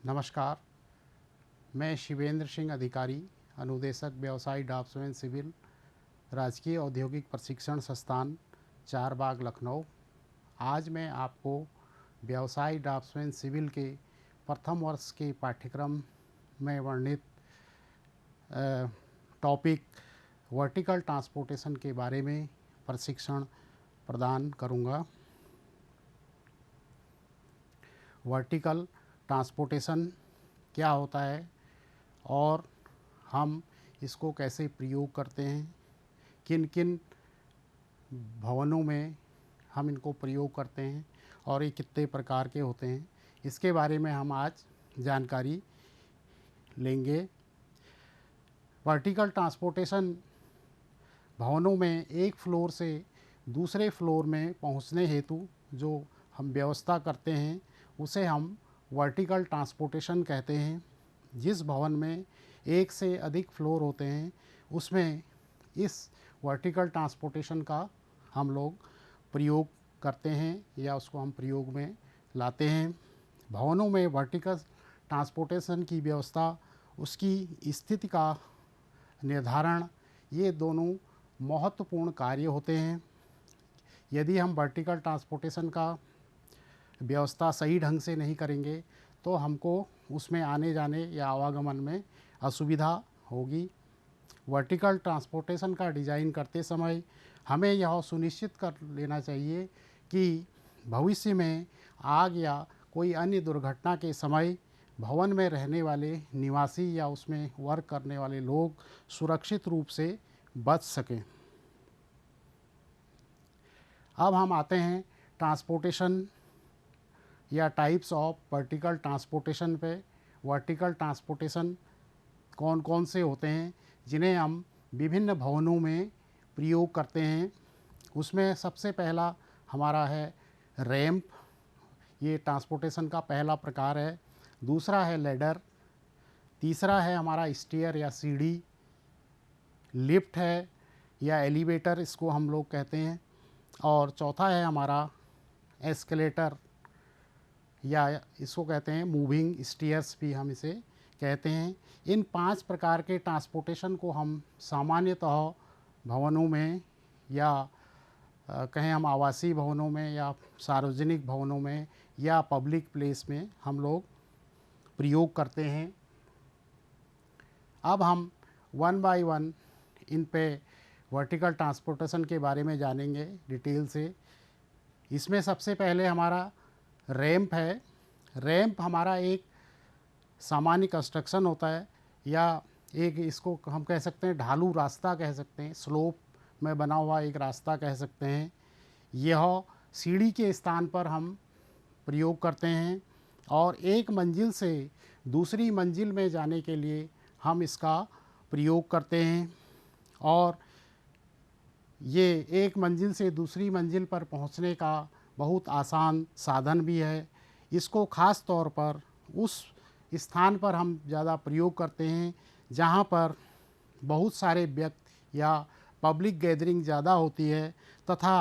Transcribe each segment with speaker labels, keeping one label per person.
Speaker 1: नमस्कार, मैं शिवेंद्र सिंह अधिकारी, अनुदेशक व्यवसाय ड्राफ्ट्समैन सिविल, राजकीय औद्योगिक प्रशिक्षण संस्थान, चारबाग, लखनऊ। आज मैं आपको व्यवसाय ड्राफ्ट्समैन सिविल के प्रथम वर्ष के पाठ्यक्रम में वर्णित टॉपिक वर्टिकल ट्रांसपोर्टेशन के बारे में प्रशिक्षण प्रदान करूंगा। वर्टिकल ट्रांसपोर्टेशन क्या होता है और हम इसको कैसे प्रयोग करते हैं, किन किन भवनों में हम इनको प्रयोग करते हैं और ये कितने प्रकार के होते हैं, इसके बारे में हम आज जानकारी लेंगे। वर्टिकल ट्रांसपोर्टेशन भवनों में एक फ्लोर से दूसरे फ्लोर में पहुंचने हेतु जो हम व्यवस्था करते हैं उसे हम वर्टिकल ट्रांसपोर्टेशन कहते हैं। जिस भवन में एक से अधिक फ्लोर होते हैं उसमें इस वर्टिकल ट्रांसपोर्टेशन का हम लोग प्रयोग करते हैं या उसको हम प्रयोग में लाते हैं। भवनों में वर्टिकल ट्रांसपोर्टेशन की व्यवस्था, उसकी स्थिति का निर्धारण, ये दोनों महत्वपूर्ण कार्य होते हैं। यदि हम वर्टिकल ट्रांसपोर्टेशन का व्यवस्था सही ढंग से नहीं करेंगे तो हमको उसमें आने जाने या आवागमन में असुविधा होगी। वर्टिकल ट्रांसपोर्टेशन का डिज़ाइन करते समय हमें यह सुनिश्चित कर लेना चाहिए कि भविष्य में आग या कोई अन्य दुर्घटना के समय भवन में रहने वाले निवासी या उसमें वर्क करने वाले लोग सुरक्षित रूप से बच सकें। अब हम आते हैं ट्रांसपोर्टेशन या टाइप्स ऑफ वर्टिकल ट्रांसपोर्टेशन पे। वर्टिकल ट्रांसपोर्टेशन कौन कौन से होते हैं जिन्हें हम विभिन्न भवनों में प्रयोग करते हैं। उसमें सबसे पहला हमारा है रैंप, ये ट्रांसपोर्टेशन का पहला प्रकार है। दूसरा है लैडर, तीसरा है हमारा स्टेयर या सीढ़ी, लिफ्ट है या एलिवेटर इसको हम लोग कहते हैं, और चौथा है हमारा एस्केलेटर या इसको कहते हैं मूविंग स्टेयर्स भी हम इसे कहते हैं। इन 5 प्रकार के ट्रांसपोर्टेशन को हम सामान्यतः भवनों में या कहें हम आवासीय भवनों में या सार्वजनिक भवनों में या पब्लिक प्लेस में हम लोग प्रयोग करते हैं। अब हम वन बाय वन इन पे वर्टिकल ट्रांसपोर्टेशन के बारे में जानेंगे डिटेल से। इसमें सबसे पहले हमारा रैंप है। रैंप हमारा एक सामान्य कंस्ट्रक्शन होता है या एक इसको हम कह सकते हैं ढालू रास्ता कह सकते हैं, स्लोप में बना हुआ एक रास्ता कह सकते हैं। यह सीढ़ी के स्थान पर हम प्रयोग करते हैं और एक मंजिल से दूसरी मंजिल में जाने के लिए हम इसका प्रयोग करते हैं। और ये एक मंजिल से दूसरी मंजिल पर पहुंचने का बहुत आसान साधन भी है। इसको ख़ास तौर पर उस स्थान पर हम ज़्यादा प्रयोग करते हैं जहाँ पर बहुत सारे व्यक्ति या पब्लिक गैदरिंग ज़्यादा होती है तथा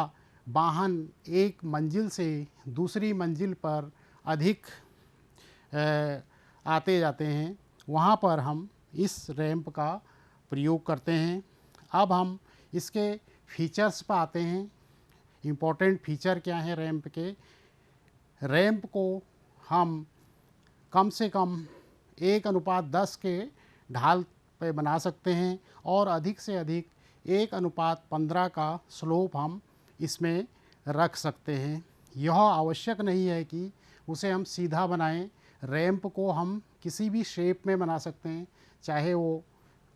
Speaker 1: वाहन एक मंजिल से दूसरी मंजिल पर अधिक आते जाते हैं, वहाँ पर हम इस रैंप का प्रयोग करते हैं। अब हम इसके फीचर्स पर आते हैं। इम्पोर्टेंट फीचर क्या है रैंप के। रैंप को हम कम से कम 1:10 के ढाल पे बना सकते हैं और अधिक से अधिक 1:15 का स्लोप हम इसमें रख सकते हैं। यह आवश्यक नहीं है कि उसे हम सीधा बनाएं। रैंप को हम किसी भी शेप में बना सकते हैं, चाहे वो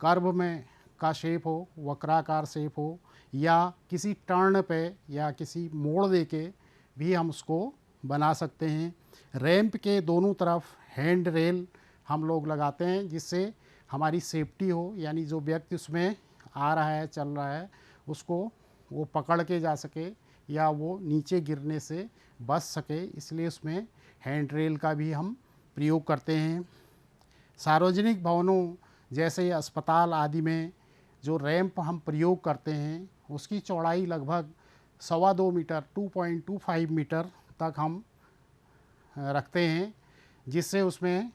Speaker 1: कर्व में का शेप हो, वक्राकार शेप हो, या किसी टर्न पे या किसी मोड़ दे के भी हम उसको बना सकते हैं। रैंप के दोनों तरफ हैंड रेल हम लोग लगाते हैं जिससे हमारी सेफ्टी हो, यानी जो व्यक्ति उसमें आ रहा है, चल रहा है, उसको वो पकड़ के जा सके या वो नीचे गिरने से बच सके, इसलिए उसमें हैंड रेल का भी हम प्रयोग करते हैं। सार्वजनिक भवनों जैसे अस्पताल आदि में जो रैंप हम प्रयोग करते हैं उसकी चौड़ाई लगभग 2.25 मीटर 2.25 मीटर तक हम रखते हैं, जिससे उसमें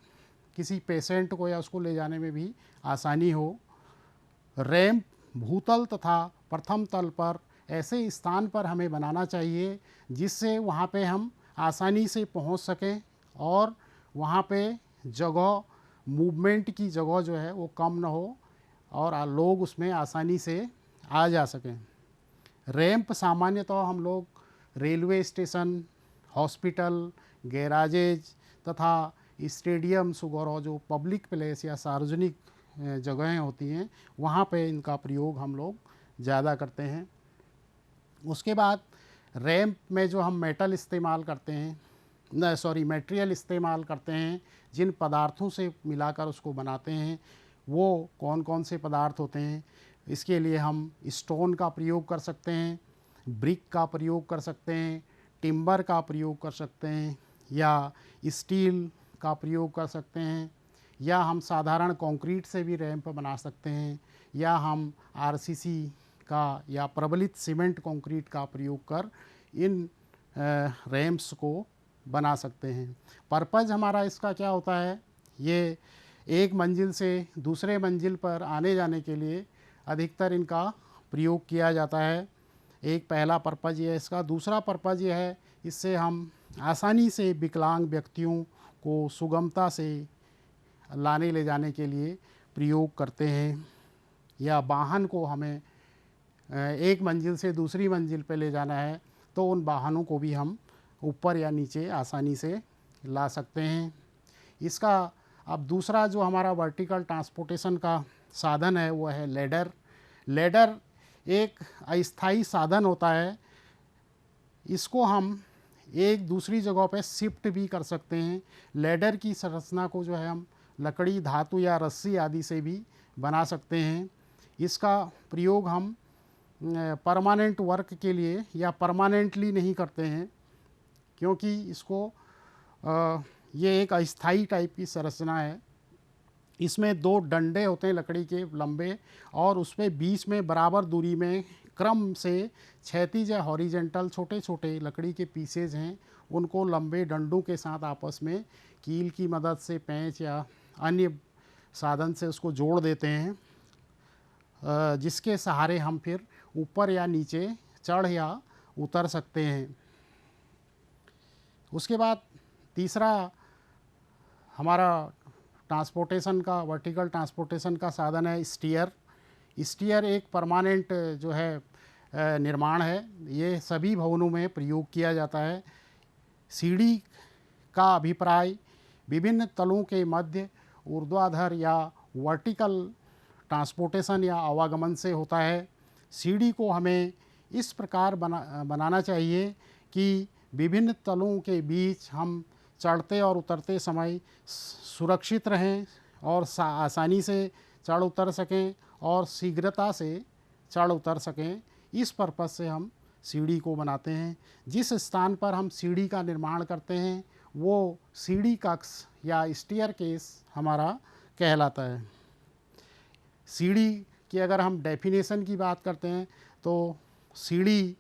Speaker 1: किसी पेशेंट को या उसको ले जाने में भी आसानी हो। रैंप भूतल तथा प्रथम तल पर ऐसे स्थान पर हमें बनाना चाहिए जिससे वहाँ पे हम आसानी से पहुँच सकें और वहाँ पे जगह, मूवमेंट की जगह जो है वो कम ना हो और लोग उसमें आसानी से आ जा सकें। रैंप सामान्यतः हम लोग रेलवे स्टेशन, हॉस्पिटल, गैराजेज तथा स्टेडियम्स वगैरह जो पब्लिक प्लेस या सार्वजनिक जगहें होती हैं वहाँ पे इनका प्रयोग हम लोग ज़्यादा करते हैं। उसके बाद रैंप में जो हम मेटल इस्तेमाल करते हैं, मटेरियल इस्तेमाल करते हैं, जिन पदार्थों से मिलाकर उसको बनाते हैं वो कौन कौन से पदार्थ होते हैं। इसके लिए हम स्टोन का प्रयोग कर सकते हैं, ब्रिक का प्रयोग कर सकते हैं, टिम्बर का प्रयोग कर सकते हैं या स्टील का प्रयोग कर सकते हैं, या हम साधारण कंक्रीट से भी रैंप बना सकते हैं, या हम आरसीसी का या प्रबलित सीमेंट कंक्रीट का प्रयोग कर इन रैंप्स को बना सकते हैं। पर्पज़ हमारा इसका क्या होता है, ये एक मंजिल से दूसरे मंजिल पर आने जाने के लिए अधिकतर इनका प्रयोग किया जाता है। एक पहला पर्पज़ ये है इसका। दूसरा पर्पज़ ये है, इससे हम आसानी से विकलांग व्यक्तियों को सुगमता से लाने ले जाने के लिए प्रयोग करते हैं, या वाहन को हमें एक मंजिल से दूसरी मंजिल पर ले जाना है तो उन वाहनों को भी हम ऊपर या नीचे आसानी से ला सकते हैं। इसका अब दूसरा जो हमारा वर्टिकल ट्रांसपोर्टेशन का साधन है वो है लैडर। लैडर एक अस्थाई साधन होता है, इसको हम एक दूसरी जगह पे शिफ्ट भी कर सकते हैं। लैडर की संरचना को जो है हम लकड़ी, धातु या रस्सी आदि से भी बना सकते हैं। इसका प्रयोग हम परमानेंट वर्क के लिए या परमानेंटली नहीं करते हैं, क्योंकि इसको ये एक अस्थाई टाइप की संरचना है। इसमें दो डंडे होते हैं लकड़ी के लंबे, और उस पर बीच में बराबर दूरी में क्रम से क्षैतिज या हॉरिजेंटल छोटे छोटे लकड़ी के पीसेज हैं, उनको लंबे डंडों के साथ आपस में कील की मदद से, पेंच या अन्य साधन से उसको जोड़ देते हैं, जिसके सहारे हम फिर ऊपर या नीचे चढ़ या उतर सकते हैं। उसके बाद तीसरा हमारा ट्रांसपोर्टेशन का, वर्टिकल ट्रांसपोर्टेशन का साधन है स्टीयर। स्टीयर एक परमानेंट जो है निर्माण है, ये सभी भवनों में प्रयोग किया जाता है। सीढ़ी का अभिप्राय विभिन्न तलों के मध्य ऊर्ध्वाधर या वर्टिकल ट्रांसपोर्टेशन या आवागमन से होता है। सीढ़ी को हमें इस प्रकार बनाना चाहिए कि विभिन्न तलों के बीच हम चढ़ते और उतरते समय सुरक्षित रहें और आसानी से चढ़ उतर सकें और शीघ्रता से चढ़ उतर सकें। इस पर्पज़ से हम सीढ़ी को बनाते हैं। जिस स्थान पर हम सीढ़ी का निर्माण करते हैं वो सीढ़ी कक्ष या स्टेयरकेस हमारा कहलाता है। सीढ़ी की अगर हम डेफिनेशन की बात करते हैं तो सीढ़ी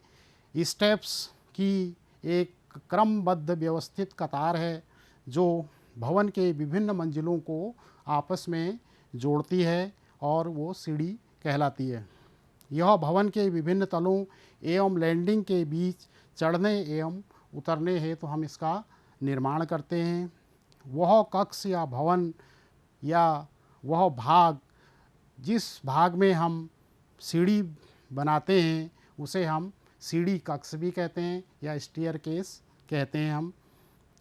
Speaker 1: स्टेप्स की एक क्रमबद्ध व्यवस्थित कतार है जो भवन के विभिन्न मंजिलों को आपस में जोड़ती है और वो सीढ़ी कहलाती है। यह भवन के विभिन्न तलों एवं लैंडिंग के बीच चढ़ने एवं उतरने हेतु हम इसका निर्माण करते हैं। वह कक्ष या भवन या वह भाग जिस भाग में हम सीढ़ी बनाते हैं उसे हम सीढ़ी कक्ष भी कहते हैं या स्टेयरकेस कहते हैं। हम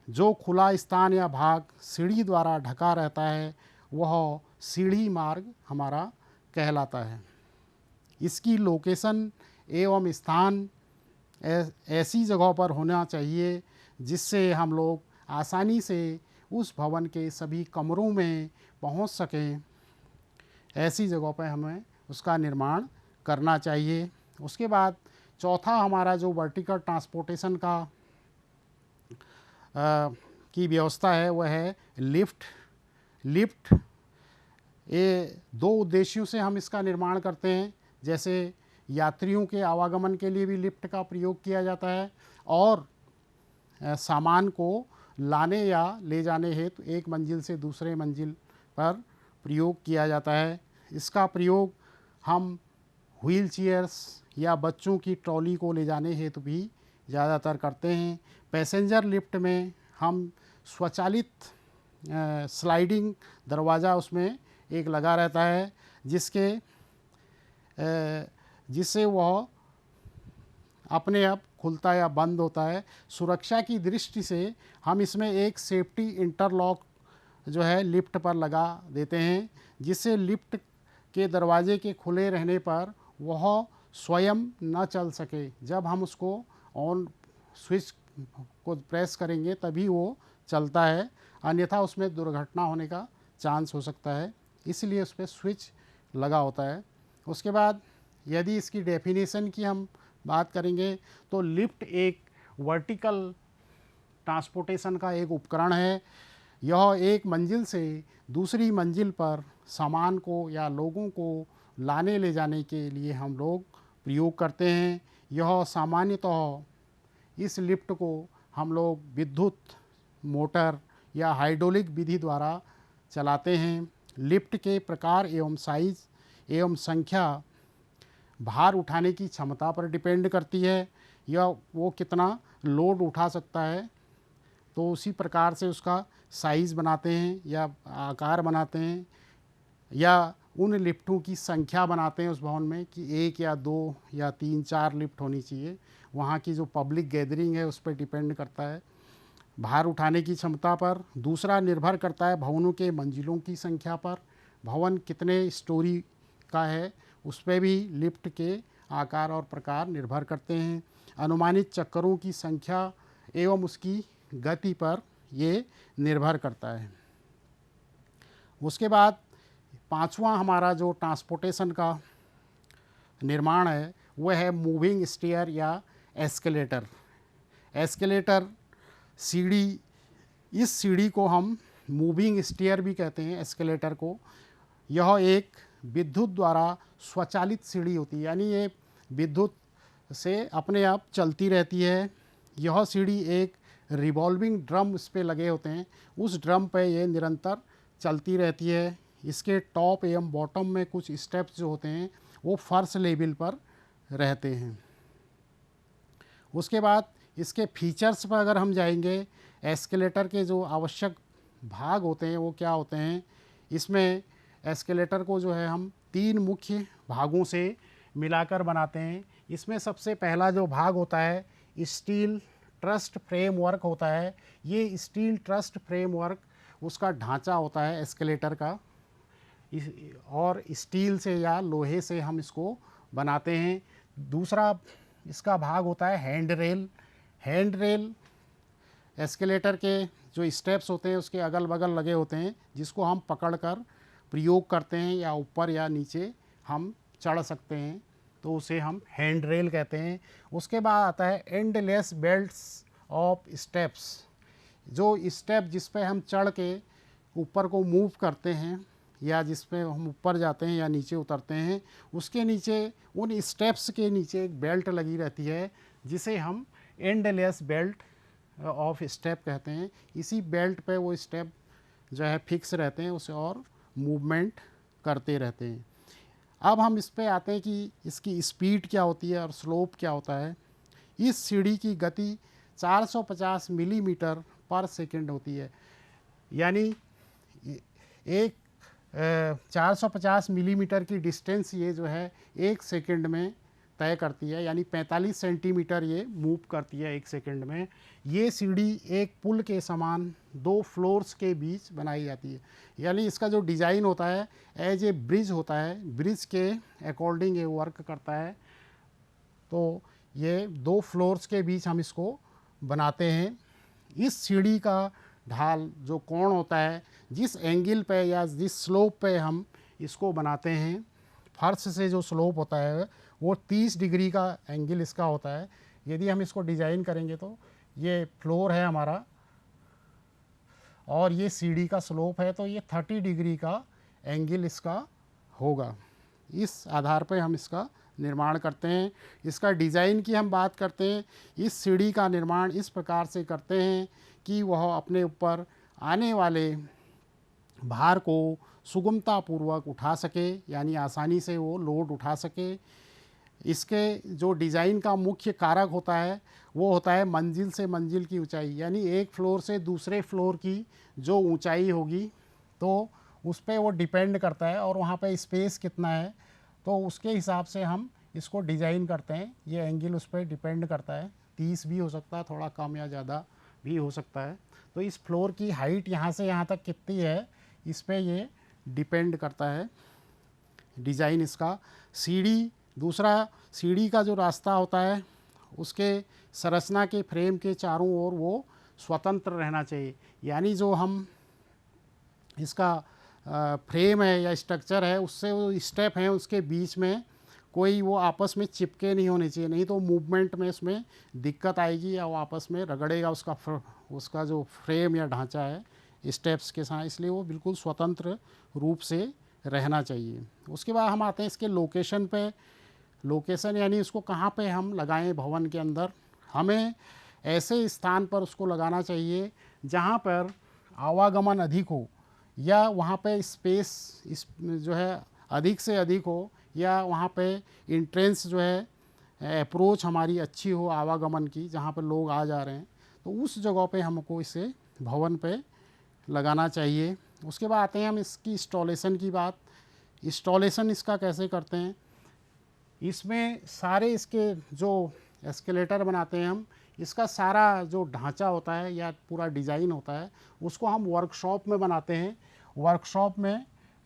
Speaker 1: जो खुला स्थान या भाग सीढ़ी द्वारा ढका रहता है वह सीढ़ी मार्ग हमारा कहलाता है। इसकी लोकेशन एवं स्थान ऐसी जगह पर होना चाहिए जिससे हम लोग आसानी से उस भवन के सभी कमरों में पहुंच सकें। ऐसी जगह पर हमें उसका निर्माण करना चाहिए। उसके बाद चौथा हमारा जो वर्टिकल ट्रांसपोर्टेशन का की व्यवस्था है वह है लिफ्ट। लिफ्ट ये दो उद्देश्यों से हम इसका निर्माण करते हैं। जैसे यात्रियों के आवागमन के लिए भी लिफ्ट का प्रयोग किया जाता है और सामान को लाने या ले जाने हेतु एक मंजिल से दूसरे मंजिल पर प्रयोग किया जाता है। इसका प्रयोग हम व्हील चेयर्स या बच्चों की ट्रॉली को ले जाने हेतु भी ज़्यादातर करते हैं। पैसेंजर लिफ्ट में हम स्वचालित स्लाइडिंग दरवाज़ा उसमें एक लगा रहता है जिससे वह अपने आप खुलता या बंद होता है। सुरक्षा की दृष्टि से हम इसमें एक सेफ्टी इंटरलॉक जो है लिफ्ट पर लगा देते हैं, जिससे लिफ्ट के दरवाजे के खुले रहने पर वह स्वयं न चल सके। जब हम उसको ऑन स्विच को प्रेस करेंगे तभी वो चलता है, अन्यथा उसमें दुर्घटना होने का चांस हो सकता है, इसलिए उस पर स्विच लगा होता है। उसके बाद यदि इसकी डेफिनेशन की हम बात करेंगे तो लिफ्ट एक वर्टिकल ट्रांसपोर्टेशन का एक उपकरण है। यह एक मंजिल से दूसरी मंजिल पर सामान को या लोगों को लाने ले जाने के लिए हम लोग प्रयोग करते हैं। यह सामान्यतः इस लिफ्ट को हम लोग विद्युत मोटर या हाइड्रोलिक विधि द्वारा चलाते हैं। लिफ्ट के प्रकार एवं साइज एवं संख्या भार उठाने की क्षमता पर डिपेंड करती है। यह वो कितना लोड उठा सकता है, तो उसी प्रकार से उसका साइज़ बनाते हैं या आकार बनाते हैं, या उन लिफ्टों की संख्या बनाते हैं उस भवन में कि 1 या 2 या 3 4 लिफ्ट होनी चाहिए। वहाँ की जो पब्लिक गैदरिंग है उस पर डिपेंड करता है भार उठाने की क्षमता पर। दूसरा निर्भर करता है भवनों के मंजिलों की संख्या पर। भवन कितने स्टोरी का है उस पर भी लिफ्ट के आकार और प्रकार निर्भर करते हैं। अनुमानित चक्करों की संख्या एवं उसकी गति पर ये निर्भर करता है। उसके बाद पांचवा हमारा जो ट्रांसपोर्टेशन का निर्माण है वह है मूविंग स्टेयर या एस्केलेटर। एस्केलेटर सीढ़ी, इस सीढ़ी को हम मूविंग स्टेयर भी कहते हैं एस्केलेटर को। यह एक विद्युत द्वारा स्वचालित सीढ़ी होती है, यानी ये विद्युत से अपने आप चलती रहती है। यह सीढ़ी एक रिवॉल्विंग ड्रम इस पे लगे होते हैं, उस ड्रम पे ये निरंतर चलती रहती है। इसके टॉप एवं बॉटम में कुछ स्टेप्स जो होते हैं वो फर्श लेवल पर रहते हैं। उसके बाद इसके फीचर्स पर अगर हम जाएंगे, एस्केलेटर के जो आवश्यक भाग होते हैं वो क्या होते हैं। इसमें एस्केलेटर को जो है हम 3 मुख्य भागों से मिलाकर बनाते हैं। इसमें सबसे पहला जो भाग होता है स्टील ट्रस्ट फ्रेमवर्क होता है। ये स्टील ट्रस्ट फ्रेमवर्क उसका ढांचा होता है एस्केलेटर का, और स्टील से या लोहे से हम इसको बनाते हैं। दूसरा इसका भाग होता है hand rail. Hand rail escalator के जो स्टेप्स होते हैं उसके अगल बगल लगे होते हैं, जिसको हम पकड़कर प्रयोग करते हैं या ऊपर या नीचे हम चढ़ सकते हैं, तो उसे हम हैंड रेल कहते हैं। उसके बाद आता है एंडलेस बेल्ट्स ऑफ स्टेप्स। जो स्टेप जिस पे हम चढ़ के ऊपर को मूव करते हैं या जिस पे हम ऊपर जाते हैं या नीचे उतरते हैं, उसके नीचे उन स्टेप्स के नीचे एक बेल्ट लगी रहती है जिसे हम एंडलेस बेल्ट ऑफ स्टेप कहते हैं। इसी बेल्ट पे वो स्टेप जो है फिक्स रहते हैं, उसे और मूवमेंट करते रहते हैं। अब हम इस पे आते हैं कि इसकी स्पीड क्या होती है और स्लोप क्या होता है। इस सीढ़ी की गति 450 मिलीमीटर पर सेकंड होती है, यानी एक 450 मिलीमीटर की डिस्टेंस ये जो है 1 सेकंड में तय करती है, यानी 45 सेंटीमीटर ये मूव करती है 1 सेकंड में। ये सीढ़ी एक पुल के समान 2 फ्लोर्स के बीच बनाई जाती है, यानी इसका जो डिज़ाइन होता है एज ए ब्रिज होता है, ब्रिज के अकॉर्डिंग ये वर्क करता है। तो ये 2 फ्लोर्स के बीच हम इसको बनाते हैं। इस सीढ़ी का ढाल जो कोण होता है, जिस एंगल पे या जिस स्लोप पे हम इसको बनाते हैं, फर्श से जो स्लोप होता है वो 30 डिग्री का एंगल इसका होता है। यदि हम इसको डिज़ाइन करेंगे तो ये फ्लोर है हमारा और ये सीढ़ी का स्लोप है, तो ये 30 डिग्री का एंगल इसका होगा। इस आधार पे हम इसका निर्माण करते हैं। इसका डिज़ाइन की हम बात करते हैं, इस सीढ़ी का निर्माण इस प्रकार से करते हैं कि वह अपने ऊपर आने वाले भार को सुगमतापूर्वक उठा सके, यानी आसानी से वो लोड उठा सके। इसके जो डिज़ाइन का मुख्य कारक होता है वो होता है मंजिल से मंजिल की ऊंचाई, यानी एक फ्लोर से दूसरे फ्लोर की जो ऊंचाई होगी तो उस पर वो डिपेंड करता है, और वहाँ पे स्पेस कितना है तो उसके हिसाब से हम इसको डिज़ाइन करते हैं। ये एंगल उस पर डिपेंड करता है, 30 भी हो सकता है, थोड़ा कम या ज़्यादा भी हो सकता है। तो इस फ्लोर की हाइट यहाँ से यहाँ तक कितनी है इस पर ये डिपेंड करता है डिज़ाइन इसका। सीढ़ी, दूसरा सीढ़ी का जो रास्ता होता है उसके संरचना के फ्रेम के चारों ओर वो स्वतंत्र रहना चाहिए, यानी जो हम इसका फ्रेम है या स्ट्रक्चर है उससे वो स्टेप हैं उसके बीच में कोई वो आपस में चिपके नहीं होने चाहिए, नहीं तो मूवमेंट में इसमें दिक्कत आएगी या वो आपस में रगड़ेगा उसका जो फ्रेम या ढांचा है स्टेप्स के साथ, इसलिए वो बिल्कुल स्वतंत्र रूप से रहना चाहिए। उसके बाद हम आते हैं इसके लोकेशन पे। लोकेशन यानी उसको कहाँ पे हम लगाएं भवन के अंदर। हमें ऐसे स्थान पर उसको लगाना चाहिए जहाँ पर आवागमन अधिक हो, या वहाँ पे स्पेस जो है अधिक से अधिक हो, या वहाँ पे इंट्रेंस जो है अप्रोच हमारी अच्छी हो आवागमन की, जहाँ पर लोग आ जा रहे हैं, तो उस जगह पे हमको इसे भवन पे लगाना चाहिए। उसके बाद आते हैं हम इसकी इंस्टॉलेशन की बात। इंस्टॉलेशन इसका कैसे करते हैं, इसमें सारे इसके जो एस्केलेटर बनाते हैं हम, इसका सारा जो ढांचा होता है या पूरा डिज़ाइन होता है उसको हम वर्कशॉप में बनाते हैं। वर्कशॉप में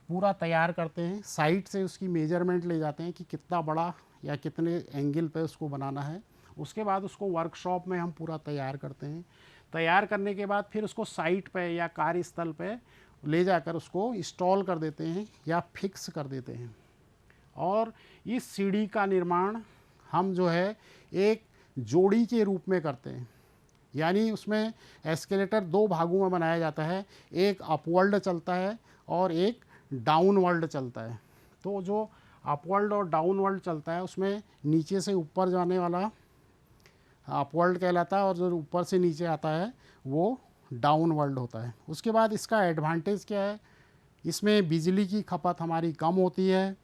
Speaker 1: पूरा तैयार करते हैं, साइट से उसकी मेजरमेंट ले जाते हैं कि कितना बड़ा या कितने एंगल पे उसको बनाना है। उसके बाद उसको वर्कशॉप में हम पूरा तैयार करते हैं। तैयार करने के बाद फिर उसको साइट पे या कार्यस्थल पे ले जाकर उसको इंस्टॉल कर देते हैं या फिक्स कर देते हैं। और इस सीढ़ी का निर्माण हम जो है एक जोड़ी के रूप में करते हैं, यानी उसमें एस्केलेटर दो भागों में बनाया जाता है, एक अपवर्ल्ड चलता है और एक डाउनवर्ल्ड चलता है। तो जो अपवर्ल्ड और डाउनवर्ल्ड चलता है उसमें नीचे से ऊपर जाने वाला अपवर्ल्ड कहलाता है, और जो ऊपर से नीचे आता है वो डाउनवर्ल्ड होता है। उसके बाद इसका एडवांटेज क्या है, इसमें बिजली की खपत हमारी कम होती है,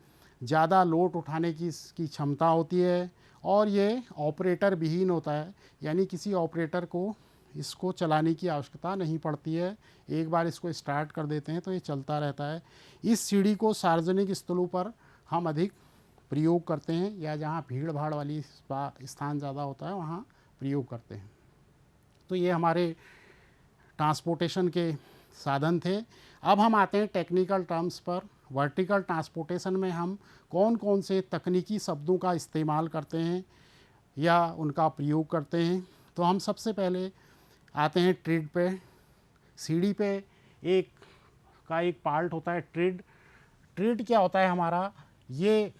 Speaker 1: ज़्यादा लोड उठाने की इसकी क्षमता होती है, और ये ऑपरेटर विहीन होता है, यानी किसी ऑपरेटर को इसको चलाने की आवश्यकता नहीं पड़ती है। एक बार इसको स्टार्ट कर देते हैं तो ये चलता रहता है। इस सीढ़ी को सार्वजनिक स्थलों पर हम अधिक प्रयोग करते हैं, या जहाँ भीड़ भाड़ वाली स्थान ज़्यादा होता है वहाँ प्रयोग करते हैं। तो ये हमारे ट्रांसपोर्टेशन के साधन थे। अब हम आते हैं टेक्निकल टर्म्स पर। वर्टिकल ट्रांसपोर्टेशन में हम कौन कौन से तकनीकी शब्दों का इस्तेमाल करते हैं या उनका प्रयोग करते हैं। तो हम सबसे पहले आते हैं ट्रिड पे। सीढ़ी पे एक पार्ट होता है ट्रिड। ट्रिड क्या होता है हमारा, ये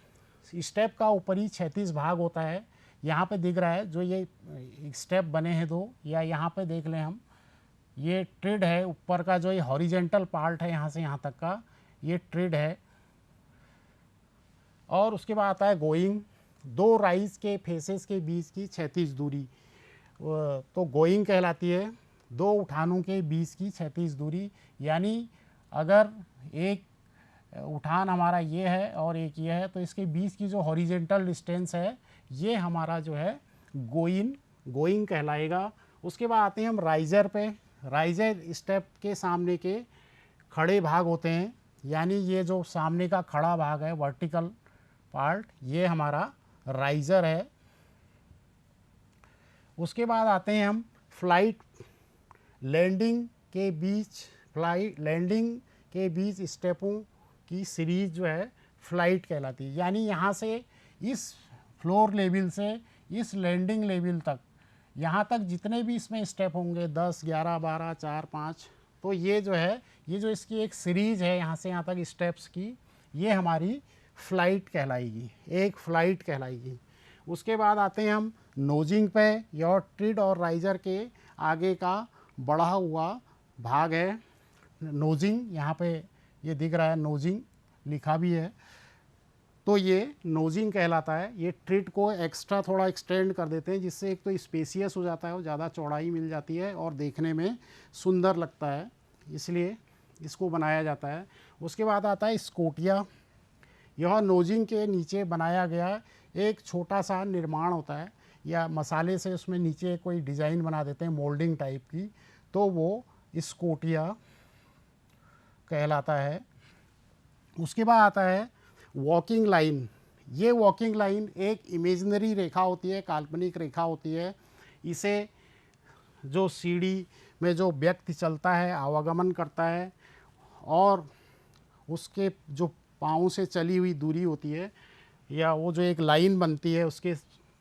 Speaker 1: स्टेप का ऊपरी क्षैतिज भाग होता है। यहाँ पे दिख रहा है जो ये स्टेप बने हैं दो, या यहाँ पे देख लें हम, ये ट्रिड है। ऊपर का जो ये हॉरिजेंटल पार्ट है यहाँ से यहाँ तक का, ये ट्रिड है। और उसके बाद आता है गोइंग, दो राइज के फेसेस के बीच की क्षैतिज दूरी तो गोइंग कहलाती है। दो उठानों के बीच की क्षैतिज दूरी, यानी अगर एक उठान हमारा ये है और एक ये है तो इसके बीच की जो हॉरिजेंटल डिस्टेंस है ये हमारा जो है गोइंग कहलाएगा। उसके बाद आते हैं हम राइजर पे। राइजर स्टेप के सामने के खड़े भाग होते हैं, यानी ये जो सामने का खड़ा भाग है वर्टिकल पार्ट, ये हमारा राइजर है। उसके बाद आते हैं हम फ्लाइट लैंडिंग के बीच स्टेपों की सीरीज जो है फ्लाइट कहलाती है। यानी यहाँ से इस फ्लोर लेवल से इस लैंडिंग लेवल तक, यहाँ तक जितने भी इसमें स्टेप होंगे 10, 11, 12, 4, 5, तो ये जो है ये जो इसकी एक सीरीज है यहाँ से यहाँ तक स्टेप्स की, ये हमारी फ्लाइट कहलाएगी, एक फ्लाइट कहलाएगी। उसके बाद आते हैं हम नोजिंग पे। यह ट्रिड और राइजर के आगे का बढ़ा हुआ भाग है नोजिंग। यहाँ पे ये दिख रहा है नोजिंग लिखा भी है। तो ये नोजिंग कहलाता है। ये ट्रिट को एक्स्ट्रा थोड़ा एक्सटेंड कर देते हैं, जिससे एक तो स्पेसियस हो जाता है, वो ज़्यादा चौड़ाई मिल जाती है और देखने में सुंदर लगता है, इसलिए इसको बनाया जाता है। उसके बाद आता है स्कोटिया। यह नोजिंग के नीचे बनाया गया एक छोटा सा निर्माण होता है, या मसाले से उसमें नीचे कोई डिज़ाइन बना देते हैं मोल्डिंग टाइप की, तो वो स्कोटिया कहलाता है। उसके बाद आता है वॉकिंग लाइन। ये वॉकिंग लाइन एक इमेजिनरी रेखा होती है, काल्पनिक रेखा होती है। इसे जो सीढ़ी में जो व्यक्ति चलता है, आवागमन करता है, और उसके जो पाँव से चली हुई दूरी होती है, या वो जो एक लाइन बनती है उसके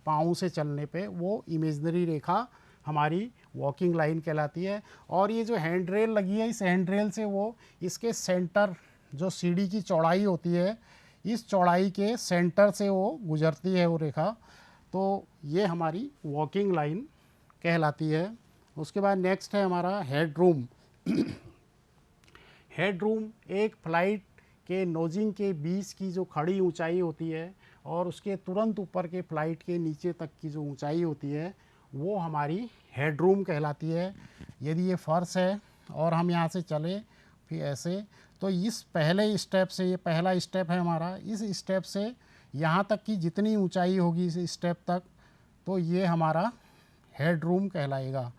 Speaker 1: पाँव से चलने पे, वो इमेजिनरी रेखा हमारी वॉकिंग लाइन कहलाती है। और ये जो हैंड रेल लगी है, इस हैंड रेल से वो इसके सेंटर, जो सीढ़ी की चौड़ाई होती है, इस चौड़ाई के सेंटर से वो गुजरती है वो रेखा, तो ये हमारी वॉकिंग लाइन कहलाती है। उसके बाद नेक्स्ट है हमारा हेड रूम। हेड रूम एक फ्लाइट के नोजिंग के बीच की जो खड़ी ऊंचाई होती है और उसके तुरंत ऊपर के फ्लाइट के नीचे तक की जो ऊंचाई होती है, वो हमारी हेड रूम कहलाती है। यदि ये फर्श है और हम यहाँ से चले फिर ऐसे, तो इस पहले स्टेप से, ये पहला स्टेप है हमारा, इस स्टेप से यहाँ तक की जितनी ऊंचाई होगी इस स्टेप तक, तो ये हमारा हेड रूम कहलाएगा।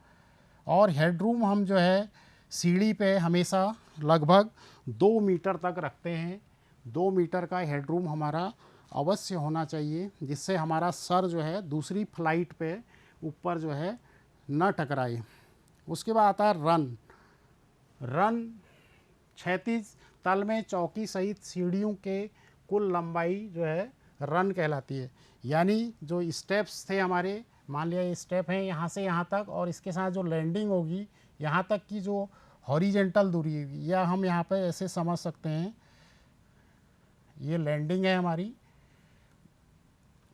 Speaker 1: और हेड रूम हम जो है सीढ़ी पे हमेशा लगभग 2 मीटर तक रखते हैं। 2 मीटर का हेड रूम हमारा अवश्य होना चाहिए, जिससे हमारा सर जो है दूसरी फ्लाइट पे ऊपर जो है न टकराए। उसके बाद आता है रन। रन क्षैतिज तल में चौकी सहित सीढ़ियों के कुल लंबाई जो है रन कहलाती है। यानी जो स्टेप्स थे हमारे, मान लिया ये स्टेप है यहाँ से यहाँ तक, और इसके साथ जो लैंडिंग होगी यहाँ तक की जो हॉरिजेंटल दूरी होगी, या हम यहाँ पे ऐसे समझ सकते हैं, ये लैंडिंग है हमारी,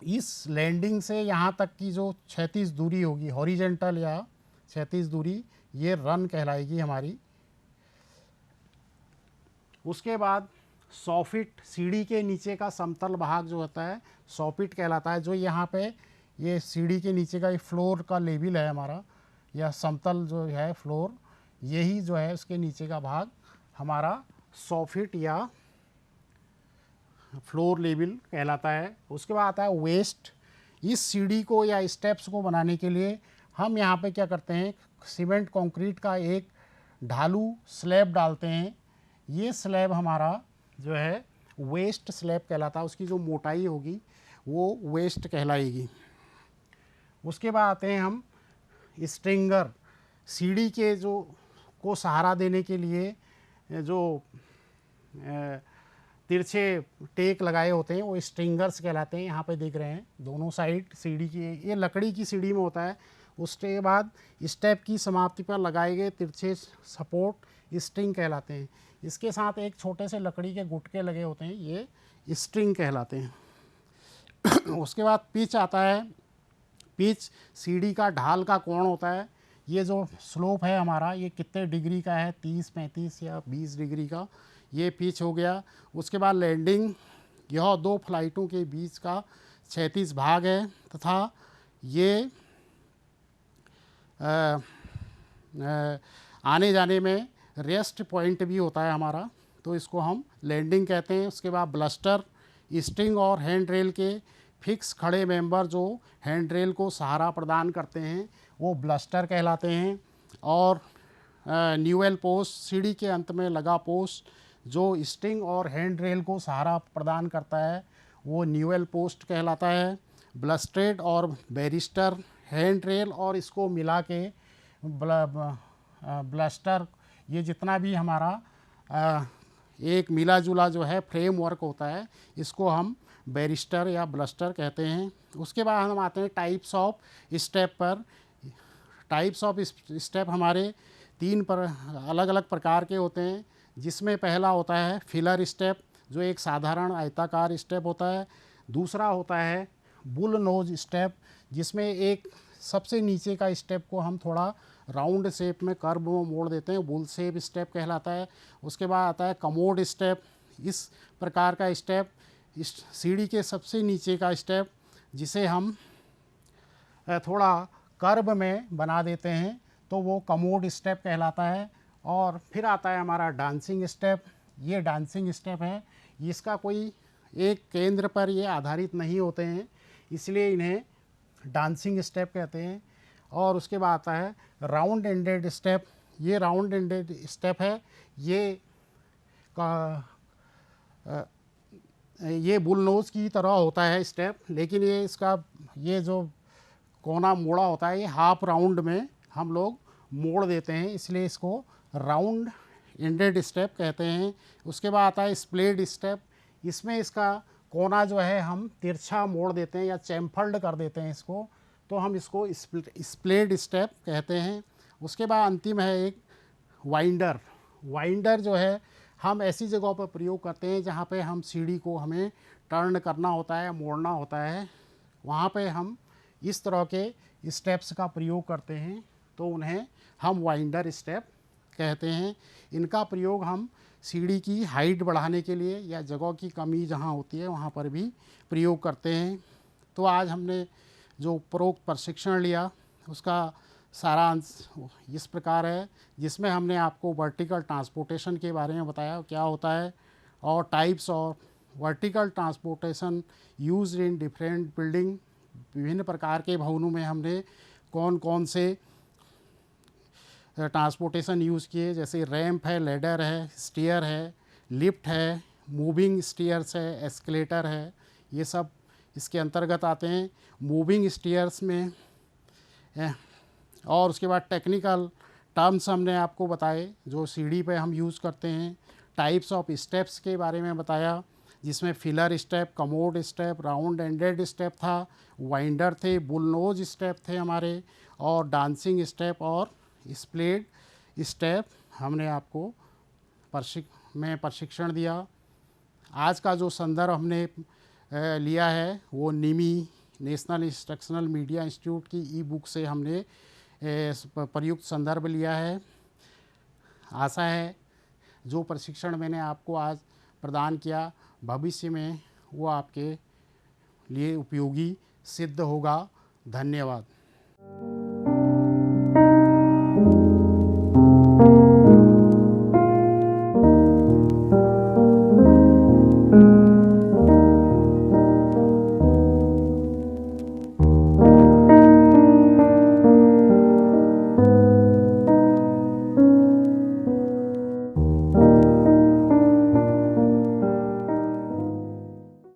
Speaker 1: इस लैंडिंग से यहाँ तक की जो क्षैतिज दूरी होगी, हॉरिजेंटल या क्षैतिज दूरी, ये रन कहलाएगी हमारी। उसके बाद सॉफिट, सीढ़ी के नीचे का समतल भाग जो होता है सॉफिट कहलाता है। जो यहाँ पे ये सीढ़ी के नीचे का ये फ्लोर का लेवल है हमारा, या समतल जो है फ्लोर, यही जो है उसके नीचे का भाग हमारा सॉफिट या फ्लोर लेवल कहलाता है। उसके बाद आता है वेस्ट। इस सीढ़ी को या स्टेप्स को बनाने के लिए हम यहाँ पे क्या करते हैं, सीमेंट कंक्रीट का एक ढालू स्लैब डालते हैं। ये स्लैब हमारा जो है वेस्ट स्लैब कहलाता है। उसकी जो मोटाई होगी वो वेस्ट कहलाएगी। उसके बाद आते हैं हम स्ट्रिंगर। सीढ़ी के जो को सहारा देने के लिए जो तिरछे टेक लगाए होते हैं वो स्ट्रिंगर्स कहलाते हैं। यहाँ पे देख रहे हैं दोनों साइड सीढ़ी की, ये लकड़ी की सीढ़ी में होता है। उसके बाद स्टेप की समाप्ति पर लगाए गए तिरछे सपोर्ट स्ट्रिंग कहलाते हैं। इसके साथ एक छोटे से लकड़ी के गुटके लगे होते हैं, ये स्ट्रिंग कहलाते हैं। उसके बाद पिच आता है। पिच सीढ़ी का ढाल का कोण होता है। ये जो स्लोप है हमारा, ये कितने डिग्री का है, 30, 35 या 20 डिग्री का, ये पिच हो गया। उसके बाद लैंडिंग, यह 2 फ्लाइटों के बीच का क्षैतिज भाग है, तथा ये आने जाने में रेस्ट पॉइंट भी होता है हमारा, तो इसको हम लैंडिंग कहते हैं। उसके बाद ब्लस्टर, स्ट्रिंग और हैंड रेल के फिक्स खड़े मेंबर जो हैंड रेल को सहारा प्रदान करते हैं वो ब्लस्टर कहलाते हैं। और न्यूएल पोस्ट, सीढ़ी के अंत में लगा पोस्ट जो स्ट्रिंग और हैंड रेल को सहारा प्रदान करता है वो न्यूएल पोस्ट कहलाता है। ब्लस्ट्रेड और बैरिस्टर, हैंड रेल और इसको मिला के ब्लस्टर, ये जितना भी हमारा एक मिला जुला जो है फ्रेमवर्क होता है, इसको हम बैरिस्टर या ब्लस्टर कहते हैं। उसके बाद हम आते हैं टाइप्स ऑफ स्टेप पर। टाइप्स ऑफ स्टेप हमारे 3 अलग अलग प्रकार के होते हैं, जिसमें पहला होता है फिलर स्टेप, जो एक साधारण आयताकार स्टेप होता है। दूसरा होता है बुल नोज स्टेप, जिसमें एक सबसे नीचे का स्टेप को हम थोड़ा राउंड शेप में कर्व में मोड़ देते हैं, बुल शेप स्टेप कहलाता है। उसके बाद आता है कमोड स्टेप। इस प्रकार का स्टेप इस सीढ़ी के सबसे नीचे का स्टेप जिसे हम थोड़ा कर्व में बना देते हैं तो वो कमोड स्टेप कहलाता है। और फिर आता है हमारा डांसिंग स्टेप। ये डांसिंग स्टेप है, इसका कोई एक केंद्र पर ये आधारित नहीं होते हैं, इसलिए इन्हें डांसिंग स्टेप कहते हैं। और उसके बाद आता है राउंड एंडेड स्टेप। ये राउंड एंडेड स्टेप है, ये बुलनोज की तरह होता है स्टेप, लेकिन ये जो कोना मोड़ा होता है ये हाफ राउंड में हम लोग मोड़ देते हैं, इसलिए इसको राउंड एंडेड स्टेप कहते हैं। उसके बाद आता है स्प्लेड स्टेप। इसमें इसका कोना जो है हम तिरछा मोड़ देते हैं या चैम्फर्ड कर देते हैं इसको, तो हम इसको स्प्लेड स्टेप कहते हैं। उसके बाद अंतिम है एक वाइंडर। वाइंडर जो है हम ऐसी जगहों पर प्रयोग करते हैं जहाँ पे हम सीढ़ी को हमें टर्न करना होता है, मोड़ना होता है, वहाँ पे हम इस तरह के स्टेप्स का प्रयोग करते हैं, तो उन्हें हम वाइंडर स्टेप कहते हैं। इनका प्रयोग हम सीढ़ी की हाइट बढ़ाने के लिए या जगह की कमी जहाँ होती है वहाँ पर भी प्रयोग करते हैं। तो आज हमने जो उपरोक्त प्रशिक्षण लिया उसका सारांश इस प्रकार है, जिसमें हमने आपको वर्टिकल ट्रांसपोर्टेशन के बारे में बताया क्या होता है, और types of vertical transportation used in different building. विभिन्न प्रकार के भवनों में हमने कौन कौन से ट्रांसपोर्टेशन यूज़ किए, जैसे रैंप है, लेडर है, स्टेयर है, लिफ्ट है, मूविंग स्टेयर्स है, एस्केलेटर है, ये सब इसके अंतर्गत आते हैं। मूविंग स्टेयर्स में और उसके बाद टेक्निकल टर्म्स हमने आपको बताए जो सीढ़ी पे हम यूज़ करते हैं। टाइप्स ऑफ स्टेप्स के बारे में बताया, जिसमें filler step, commode step, round ended step था, वाइंडर थे, बुलनोज स्टेप थे हमारे, और डांसिंग स्टेप और स्प्लेड स्टेप हमने आपको प्रशिक्षण दिया। आज का जो संदर्भ हमने लिया है वो निमी नेशनल इंस्ट्रक्शनल मीडिया इंस्टीट्यूट की ई बुक से हमने प्रयुक्त संदर्भ लिया है। आशा है जो प्रशिक्षण मैंने आपको आज प्रदान किया भविष्य में वो आपके लिए उपयोगी सिद्ध होगा। धन्यवाद।